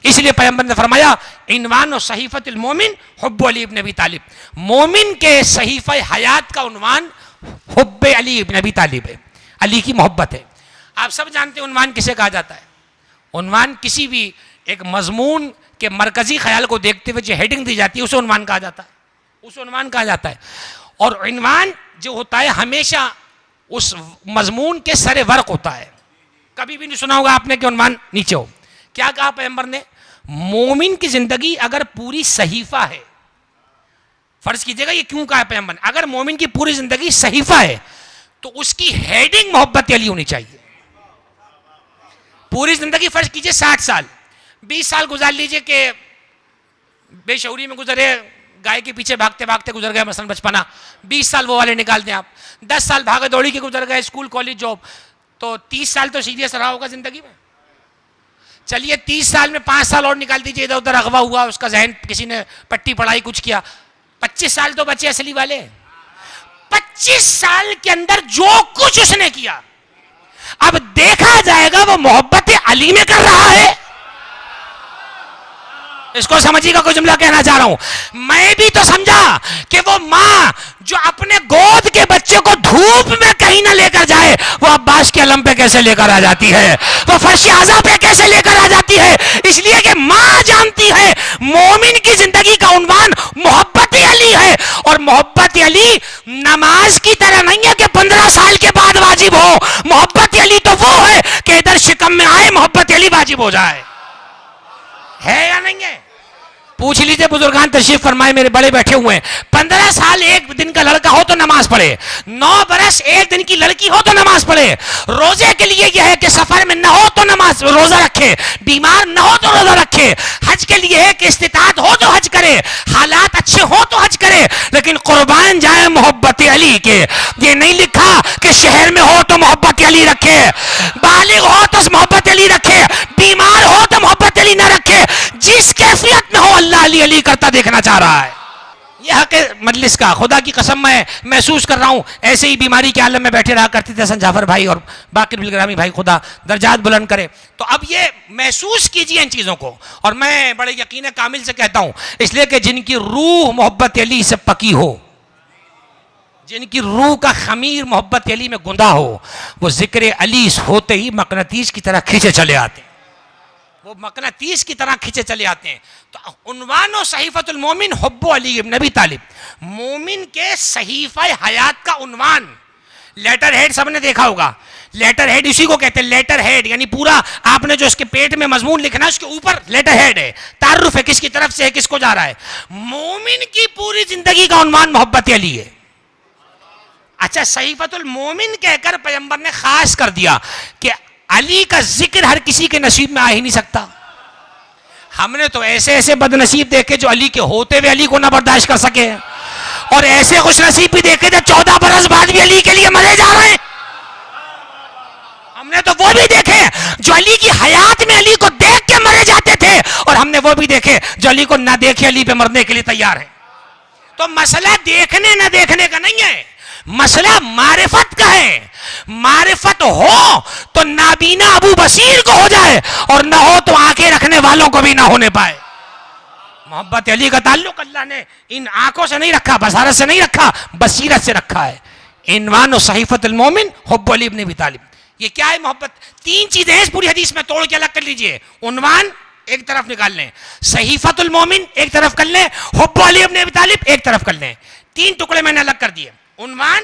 इसलिए पैगंबर ने फरमाया इनवान और सहीफतुल मोमिन हुब्बु अली इब्न अबी तालिब, मोमिन के सहीफा हयात का उन्वान हुब्बे अली इब्न अबी तालिब है, अली की मोहब्बत है। आप सब जानते हैं उन्वान किसे कहा जाता है? उन्वान किसी भी एक मजमून के मरकजी ख्याल को देखते हुए जो हेडिंग दी जाती है उसे उन्वान कहा जाता है, उसे उन्वान कहा जाता है। और इनवान जो होता है हमेशा उस मजमून के सरे वर्क होता है। कभी भी नहीं सुना होगा आपने कि उन्वान नीचे हो। क्या कहा पैगंबर ने? मोमिन की जिंदगी अगर पूरी सहीफा है, फर्ज कीजिएगा ये क्यों कहा है पैगंबर ने, अगर मोमिन की पूरी जिंदगी सहीफा है तो उसकी हेडिंग मोहब्बत अली होनी चाहिए। पूरी जिंदगी फर्ज कीजिए 60 साल, 20 साल गुजार लीजिए कि बेशऊरी में गुजरे, गाय के पीछे भागते भागते गुजर गए मसलन बचपना, 20 साल वो वाले निकाल दें आप, 10 साल भागा दौड़ी के गुजर गए, स्कूल कॉलेज जॉब, तो 30 साल तो सीरियस रहा होगा जिंदगी में। चलिए 30 साल में 5 साल और निकाल दीजिए, इधर उधर अगवा हुआ, उसका जहन किसी ने पट्टी पढ़ाई कुछ किया, 25 साल तो बचे असली वाले। 25 साल के अंदर जो कुछ उसने किया अब देखा जाएगा वो मोहब्बत अली में कर रहा है। इसको समझिएगा, कोई जुमला कहना चाह रहा हूं। मैं भी तो समझा कि वो मां जो अपने गोद के बच्चे को धूप में कहीं ना लेकर जाए, वो अब्बास के अलम पे कैसे लेकर आ जाती है, वो फर्श आज़ा पे कैसे लेकर आ जाती है। इसलिए कि मां जानती है मोमिन की जिंदगी का उन्वान मोहब्बत अली है। और मोहब्बत अली नमाज की तरह नहीं है कि 15 साल के बाद वाजिब हो। मोहब्बत अली तो वो है कि इधर शिकम में आए मोहब्बत अली वाजिब हो जाए। है या नहीं है? पूछ लीजिए, बुजुर्गान तशरीफ फरमाए, मेरे बड़े बैठे हुए हैं। 15 साल एक दिन का लड़का हो तो नमाज पढ़े, 9 बरस एक दिन की लड़की हो तो नमाज पढ़े। रोजे के लिए यह है कि सफर में न हो तो नमाज रोजा रखे, बीमार न हो तो रोजा रखे। हज के लिए है कि इस्तिताअत हो तो हज करे, हालात अच्छे हो तो हज करे, लेकिन कुर्बान जाए मोहब्बत अली के। ये नहीं लिखा कि शहर में हो तो मोहब्बत अली रखे, बालिग हो तो मोहब्बत अली रखे, बीमार हो तो मोहब्बत अली ना रखे। जिस कैफियत में हो अल्लाह अली अली करता देखना चाह रहा है। यह के मजलिस का खुदा की कसम मैं महसूस कर रहा हूं, ऐसे ही बीमारी के आलम में बैठे रहा करते थे हसन जाफर भाई और बाकिर बिलग्रामी भाई, खुदा दर्जात बुलंद करे। तो अब ये महसूस कीजिए इन चीज़ों को, और मैं बड़े यकीन कामिल से कहता हूं, इसलिए कि जिनकी रूह मोहब्बत अली से पकी हो, जिनकी रूह का खमीर मोहब्बत अली में गुंदा हो, वो जिक्र अली होते ही मकनतीस की तरह खींचे चले आते हैं, वो मकनतीस की तरह खींचे चले आते हैं। तो उन्वान सहीफतुल मोमिन हुब्बु अली इब्न अबी तालिब, मोमिन के सहीफा हयात का उन्वान। लेटर हेड सबने देखा होगा, लेटर हेड इसी को कहते हैं, लेटर हेड यानी पूरा आपने जो इसके पेट में मजमून लिखना है उसके ऊपर लेटर हेड है, तारुफ है किसकी तरफ से है, किसको जा रहा है। मोमिन की पूरी जिंदगी का उन्वान मोहब्बत अली है। अच्छा, सहीफतुल मोमिन कहकर पैगंबर ने खास कर दिया कि अली का जिक्र हर किसी के नसीब में आ ही नहीं सकता। हमने तो ऐसे ऐसे बदनसीब देखे जो अली के होते हुए अली को ना बर्दाश्त कर सके, और ऐसे खुश नसीब भी देखे जो 14 बरस बाद भी अली के लिए मरे जा रहे हैं। हमने तो वो भी देखे जो अली की हयात में अली को देख के मरे जाते थे, और हमने वो भी देखे जो अली को ना देखे अली पे मरने के लिए तैयार है। तो मसला देखने ना देखने का नहीं है, मसला मारिफत का है। मारिफत हो तो नाबीना अबू बसीर को हो जाए, और ना हो तो आंखें रखने वालों को भी ना होने पाए। मोहब्बत अली का ताल्लुक अल्लाह ने इन आंखों से नहीं रखा, बसारत से नहीं रखा, बसीरत से रखा है। इनवान सहीफतुल मोमिन हुब्बु अली इब्न अबी तालिब। ये क्या है मोहब्बत? 3 चीजें हैं इस पूरी हदीस में, तोड़ के अलग कर लीजिए। उन्वान एक तरफ निकाल लें, सहीफतुल मोमिन एक तरफ कर लें, हुब्बु अली इब्न अबी तालिब एक तरफ कर लें। 3 टुकड़े मैंने अलग कर दिए। उन्वान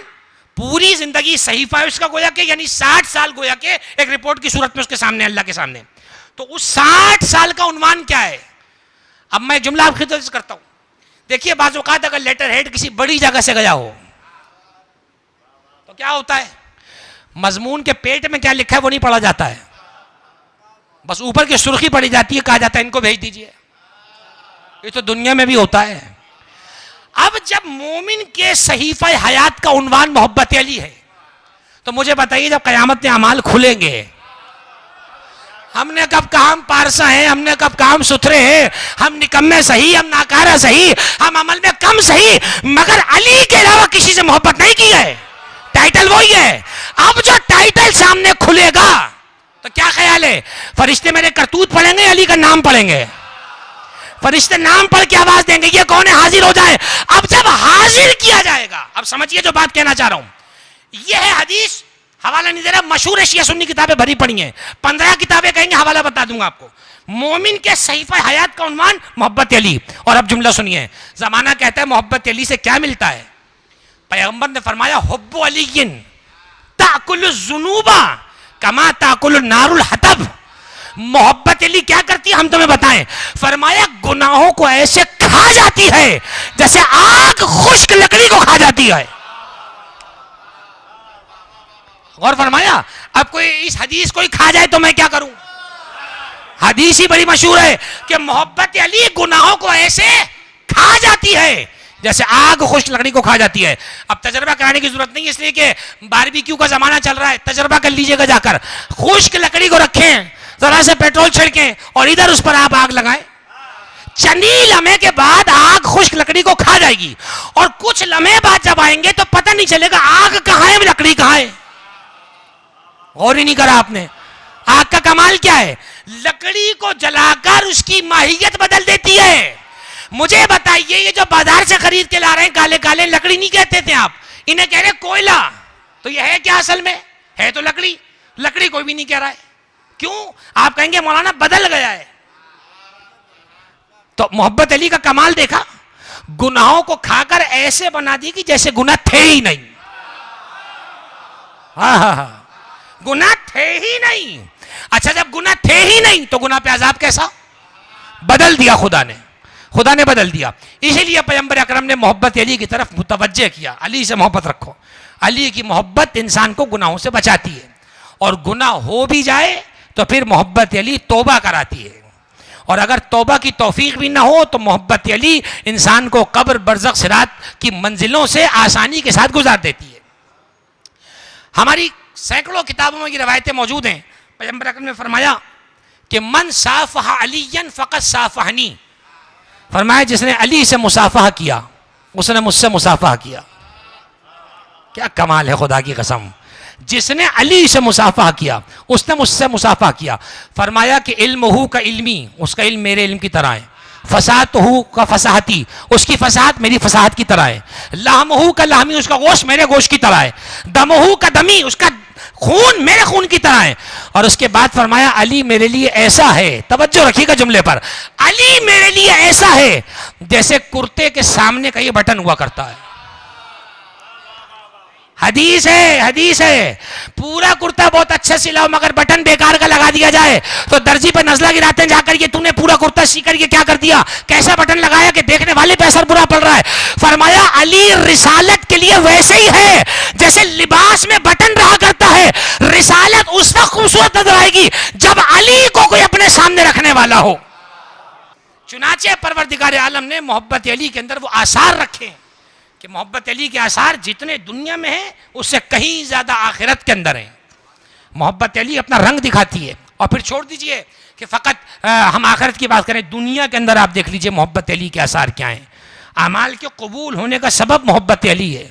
पूरी जिंदगी सहीफा उसका गोया के, यानी 60 साल गोया के एक रिपोर्ट की सूरत में उसके सामने, अल्लाह के सामने। तो उस 60 साल का उन्वान क्या है? अब मैं जुमला आपकी खिदमत से करता हूं। देखिए, बाज़ औक़ात अगर लेटर हेड किसी बड़ी जगह से गया हो तो क्या होता है, मजमून के पेट में क्या लिखा है वो नहीं पढ़ा जाता है, बस ऊपर की सुर्खी पड़ी जाती है, कहा जाता है इनको भेज दीजिए। ये तो दुनिया में भी होता है। अब जब मोमिन के सहीफा हयात का उन्वान मोहब्बत अली है, तो मुझे बताइए जब क़यामत में अमाल खुलेंगे, हमने कब कहा हम पारसा हैं, हमने कब कहा हम सुथरे हैं, हम निकम्मे सही, हम नाकारा सही, हम अमल में कम सही, मगर अली के अलावा किसी से मोहब्बत नहीं की है। टाइटल वही है। अब जो टाइटल सामने खुलेगा तो क्या ख्याल है, फरिश्ते मेरे करतूत पढ़ेंगे, अली का नाम पढ़ेंगे? फरिश्ते नाम पढ़ के आवाज देंगे, ये कौन है, हाजिर हो जाए। अब जब हाजिर किया जाएगा, अब समझिए जो बात कहना चाह रहा हूं, यह है हदीस, हवाला नहीं दे रहा, मशहूर है, शिया सुन्नी किताबें भरी पड़ी हैं, 15 किताबें कहेंगे, हवाला बता दूंगा आपको। मोमिन के सहीफा हयात का उन्वान मोहब्बत अली। और अब जुमला सुनिए, जमाना कहता है मोहब्बत अली से क्या मिलता है? पैगंबर ने फरमाया, हुब्बु अलीयिन ताकुलु ज़ुनूबा कमा ताकुलु नारुल हतब। मोहब्बत अली क्या करती है, हम तुम्हें बताएं। फरमाया, गुनाहों को ऐसे खा जाती है जैसे आग खुश्क लकड़ी को खा जाती है। और फरमाया, अब कोई इस हदीस को ही खा जाए तो मैं क्या करूं? हदीस ही बड़ी मशहूर है कि मोहब्बत अली गुनाहों को ऐसे खा जाती है जैसे आग खुश्क लकड़ी को खा जाती है। अब तजर्बा कराने की जरूरत नहीं, इसलिए कि बारबेक्यू का जमाना चल रहा है, तजर्बा कर लीजिएगा जाकर। खुश्क लकड़ी को रखें, जरा से पेट्रोल छिड़कें और इधर उस पर आप आग लगाएं, चंदी लम्हे के बाद आग खुश्क लकड़ी को खा जाएगी। और कुछ लम्हे बाद जब आएंगे तो पता नहीं चलेगा आग कहां है, लकड़ी कहां है। और ही नहीं करा आपने। आग का कमाल क्या है, लकड़ी को जलाकर उसकी माहियत बदल देती है। मुझे बताइए, ये जो बाजार से खरीद के ला रहे हैं काले काले, लकड़ी नहीं कहते थे आप, इन्हें कह रहे कोयला, तो ये है क्या असल में? है तो लकड़ी, लकड़ी कोई भी नहीं कह रहा है। क्यों? आप कहेंगे मौलाना बदल गया है। तो मोहब्बत अली का कमाल देखा, गुनाहों को खाकर ऐसे बना दी कि जैसे गुनाह थे ही नहीं। हाँ, गुनाह थे ही नहीं। अच्छा, जब गुनाह थे ही नहीं तो गुनाह पे अजाब कैसा? बदल दिया खुदा ने बदल दिया। इसीलिए पैगंबर अकरम ने मोहब्बत अली की तरफ मुतवज्जे किया, अली से मोहब्बत रखो। अली की मोहब्बत इंसान को गुनाहों से बचाती है, और गुनाह हो भी जाए तो फिर मोहब्बत अली तौबा कराती है। और अगर तौबा की तौफीक भी ना हो तो मोहब्बत अली इंसान को कब्र बरज़ख सिरात की मंजिलों से आसानी के साथ गुजार देती है। हमारी सैकड़ों किताबों में ये रवायतें मौजूद हैं। पैगंबर अकरम ने फरमाया कि मन साफ़हा अलीयन फ़क़त साफ़हनी। फरमाया, जिसने अली से मुसाफहा किया उसने मुझसे मुसाफहा किया। क्या कमाल है, खुदा की कसम। जिसने अली से मुसाफहा किया उसने मुझसे मुसाफहा किया। फरमाया कि इल्मुहु का इल्मी, उसका इल्म मेरे इल्म की तरह है। फसाहतहु का फसाहती, उसकी फसाहत मेरी फसाहत की तरह है। लाहमहु का लाहमी, उसका गोश्त मेरे गोश्त की तरह है। दमहु का दमी, उसका खून मेरे खून की तरह है। और उसके बाद फरमाया, अली मेरे लिए ऐसा है, तवज्जो रखिएगा जुमले पर, अली मेरे लिए ऐसा है जैसे कुर्ते के सामने का ये बटन हुआ करता है। हदीस है, हदीस है। पूरा कुर्ता बहुत अच्छे सिलाओ मगर बटन बेकार का लगा दिया जाए तो दर्जी पे नजला गिराते हैं जाकर, ये तूने पूरा कुर्ता सी करके क्या कर दिया, कैसा बटन लगाया कि देखने वाले पे असर बुरा पड़ रहा है। फरमाया, अली रिसालत के लिए वैसे ही है जैसे लिबास में बटन रहा करता है। रिसालत उस वक्त खूबसूरत नजर आएगी जब अली को कोई अपने सामने रखने वाला हो। चुनाचे परवरदिगार आलम ने मोहब्बत अली के अंदर वो आसार रखे कि मोहब्बत अली के आसार जितने दुनिया में हैं उससे कहीं ज्यादा आखिरत के अंदर हैं। मोहब्बत अली अपना रंग दिखाती है। और फिर छोड़ दीजिए कि फ़कत हम आखिरत की बात करें, दुनिया के अंदर आप देख लीजिए मोहब्बत अली के आसार क्या हैं। अमाल के कबूल होने का सबब मोहब्बत अली है।